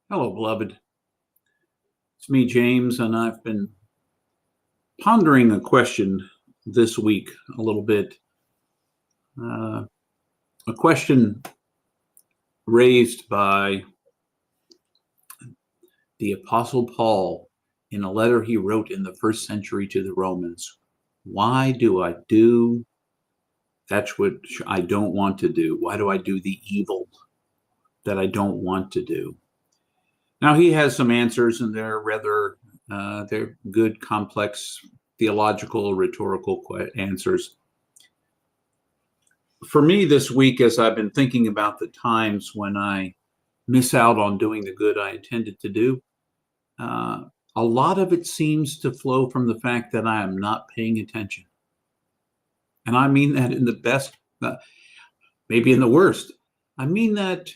Hello, beloved. It's me, James, and I've been pondering a question this week a little bit. A question raised by the Apostle Paul in a letter he wrote in the first century to the Romans. Why do I do that which I don't want to do? Why do I do the evil that I don't want to do? Now, he has some answers, and they're good, complex, theological, rhetorical answers. For me this week, as I've been thinking about the times when I miss out on doing the good I intended to do, a lot of it seems to flow from the fact that I am not paying attention. And I mean that in the best, maybe in the worst. I mean that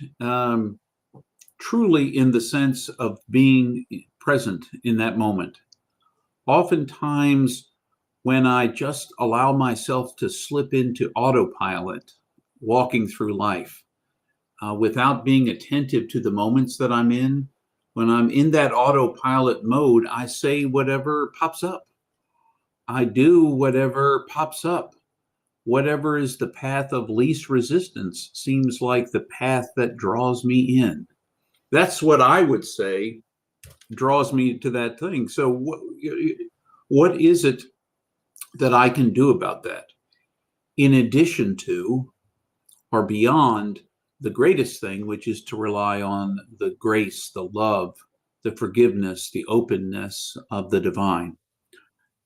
truly in the sense of being present in that moment. Oftentimes, when I just allow myself to slip into autopilot, walking through life, without being attentive to the moments that I'm in, when I'm in that autopilot mode, I say whatever pops up. I do whatever pops up. Whatever is the path of least resistance seems like the path that draws me in. That's what I would say draws me to that thing. So what is it that I can do about that? In addition to or beyond the greatest thing, which is to rely on the grace, the love, the forgiveness, the openness of the divine.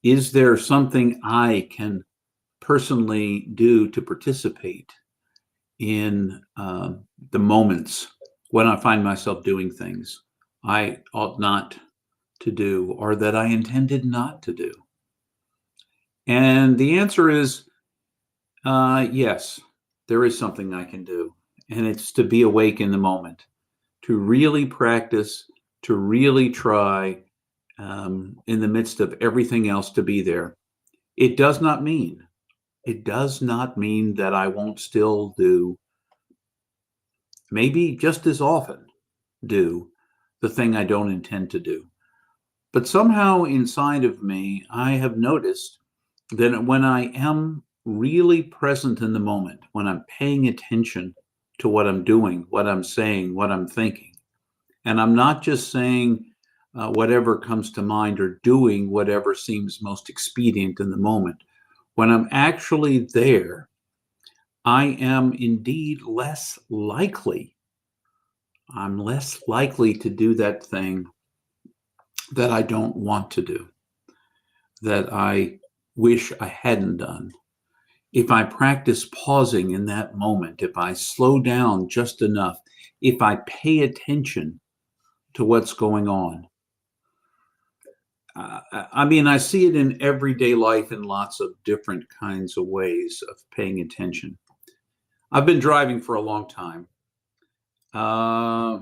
Is there something I can personally do to participate in the moments when I find myself doing things I ought not to do or that I intended not to do? And the answer is yes, there is something I can do. And it's to be awake in the moment, to really practice, to really try in the midst of everything else to be there. It does not mean that I won't still do, maybe just as often do, the thing I don't intend to do. But somehow inside of me, I have noticed that when I am really present in the moment, when I'm paying attention to what I'm doing, what I'm saying, what I'm thinking, and I'm not just saying whatever comes to mind or doing whatever seems most expedient in the moment, when I'm actually there, I am indeed less likely. I'm less likely to do that thing that I don't want to do, that I wish I hadn't done. If I practice pausing in that moment, if I slow down just enough, if I pay attention to what's going on. I see it in everyday life in lots of different kinds of ways of paying attention. I've been driving for a long time. I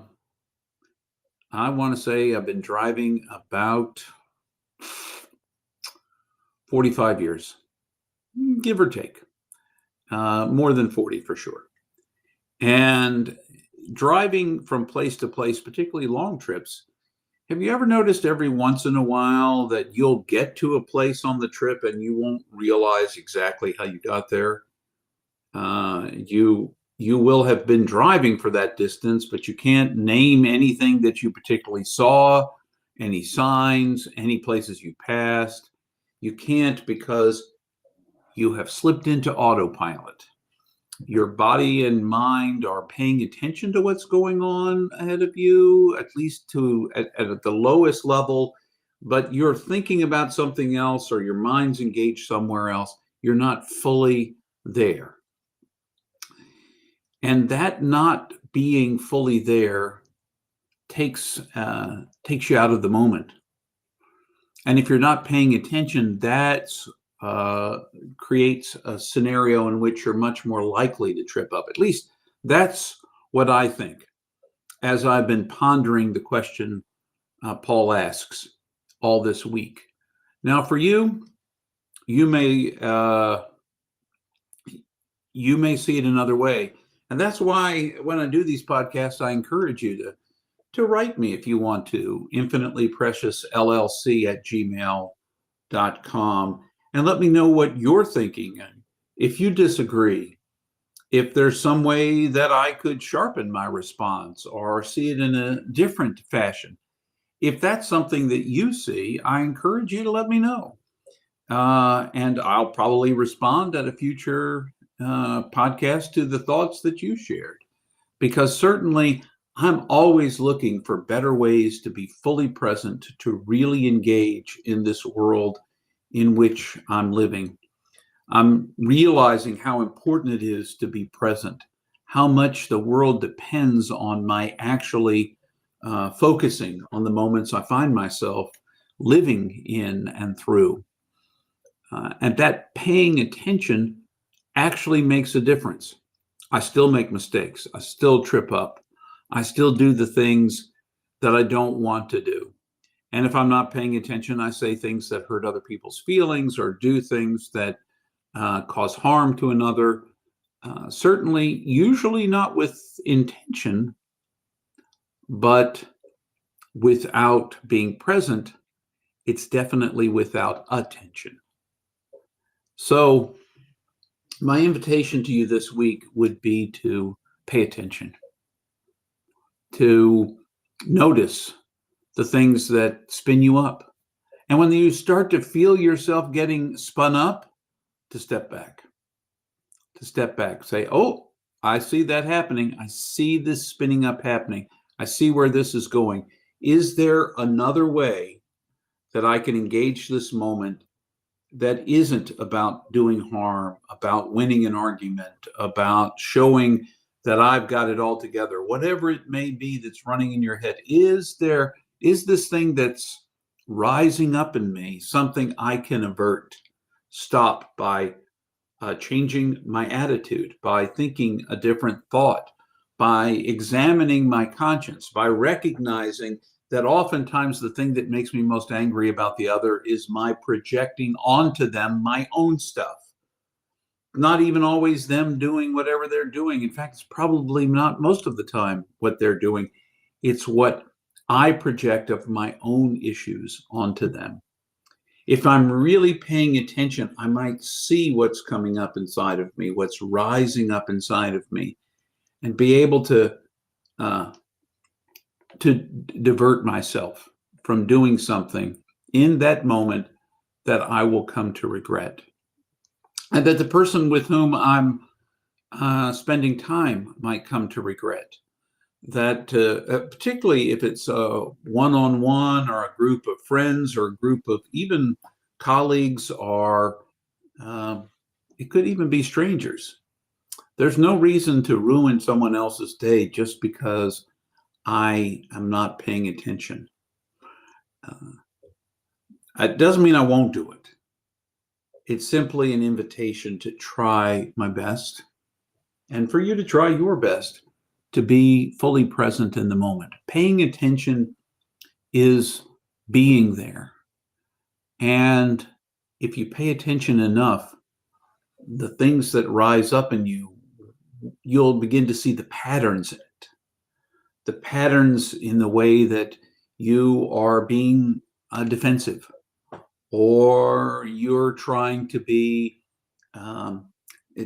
want to say I've been driving about 45 years, give or take, more than 40 for sure. And driving from place to place, particularly long trips, have you ever noticed every once in a while that you'll get to a place on the trip and you won't realize exactly how you got there? You will have been driving for that distance, but you can't name anything that you particularly saw, any signs, any places you passed. You can't because you have slipped into autopilot. Your body and mind are paying attention to what's going on ahead of you, at least at the lowest level, but you're thinking about something else or your mind's engaged somewhere else. You're not fully there. And that not being fully there takes you out of the moment. And if you're not paying attention, that creates a scenario in which you're much more likely to trip up. At least that's what I think as I've been pondering the question Paul asks all this week. Now, for you, you may see it another way. And that's why when I do these podcasts, I encourage you to write me if you want to, infinitelypreciousllc@gmail.com, and let me know what you're thinking. And if you disagree, if there's some way that I could sharpen my response or see it in a different fashion. If that's something that you see, I encourage you to let me know. And I'll probably respond at a future podcast to the thoughts that you shared, because certainly I'm always looking for better ways to be fully present, to really engage in this world in which I'm living. I'm realizing how important it is to be present, how much the world depends on my actually focusing on the moments I find myself living in and through. And that paying attention actually makes a difference. I still make mistakes. I still trip up. I still do the things that I don't want to do. And if I'm not paying attention, I say things that hurt other people's feelings or do things that cause harm to another. Certainly, usually not with intention, but without being present, it's definitely without attention. So, my invitation to you this week would be to pay attention, to notice the things that spin you up. And when you start to feel yourself getting spun up, to step back. Say, oh, I see that happening. I see this spinning up happening. I see where this is going. Is there another way that I can engage this moment that isn't about doing harm, about winning an argument, about showing that I've got it all together, whatever it may be that's running in your head? Is this thing that's rising up in me something I can avert, stop by changing my attitude, by thinking a different thought, by examining my conscience, by recognizing that oftentimes the thing that makes me most angry about the other is my projecting onto them my own stuff. Not even always them doing whatever they're doing. In fact, it's probably not most of the time what they're doing. It's what I project of my own issues onto them. If I'm really paying attention, I might see what's coming up inside of me, what's rising up inside of me, and be able to divert myself from doing something in that moment that I will come to regret. And that the person with whom I'm spending time might come to regret. That particularly if it's a one-on-one or a group of friends or a group of even colleagues, or it could even be strangers. There's no reason to ruin someone else's day just because I am not paying attention. It doesn't mean I won't do it. It's simply an invitation to try my best, and for you to try your best to be fully present in the moment. Paying attention is being there. And if you pay attention enough, the things that rise up in you, you'll begin to see the patterns in it. The patterns in the way that you are being defensive, or you're trying to be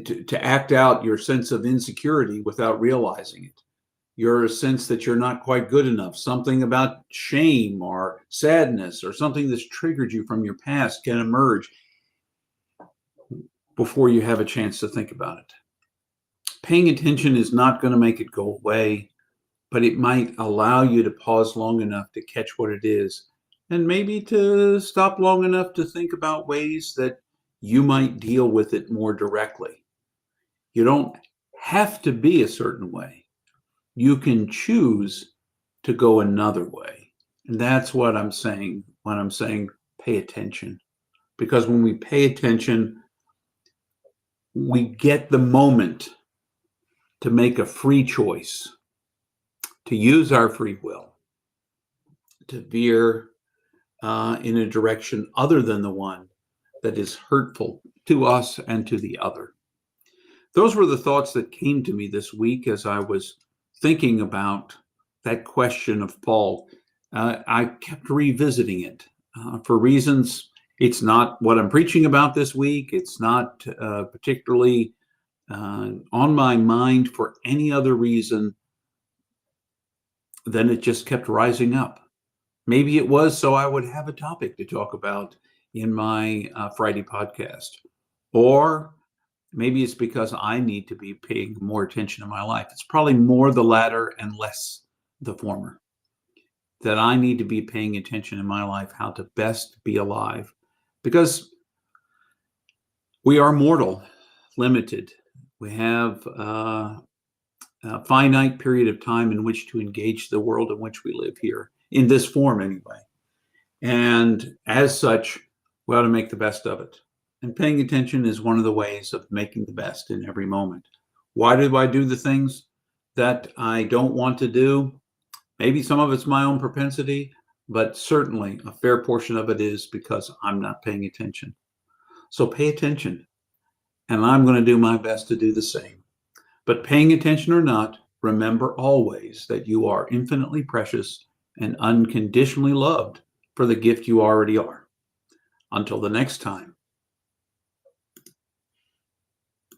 to act out your sense of insecurity without realizing it. Your sense that you're not quite good enough, something about shame or sadness or something that's triggered you from your past can emerge before you have a chance to think about it. Paying attention is not going to make it go away, but it might allow you to pause long enough to catch what it is, and maybe to stop long enough to think about ways that you might deal with it more directly. You don't have to be a certain way. You can choose to go another way. And that's what I'm saying when I'm saying pay attention. Because when we pay attention, we get the moment to make a free choice, to use our free will, to veer in a direction other than the one that is hurtful to us and to the other. Those were the thoughts that came to me this week as I was thinking about that question of Paul, I kept revisiting it for reasons. It's not what I'm preaching about this week. It's not particularly on my mind for any other reason than it just kept rising up. Maybe it was so I would have a topic to talk about in my Friday podcast. Or maybe it's because I need to be paying more attention in my life. It's probably more the latter and less the former. That I need to be paying attention in my life how to best be alive. Because we are mortal, limited. We have a finite period of time in which to engage the world in which we live here, in this form anyway. And as such, we ought to make the best of it. And paying attention is one of the ways of making the best in every moment. Why do I do the things that I don't want to do? Maybe some of it's my own propensity, but certainly a fair portion of it is because I'm not paying attention. So pay attention, and I'm going to do my best to do the same. But paying attention or not, remember always that you are infinitely precious and unconditionally loved for the gift you already are. Until the next time.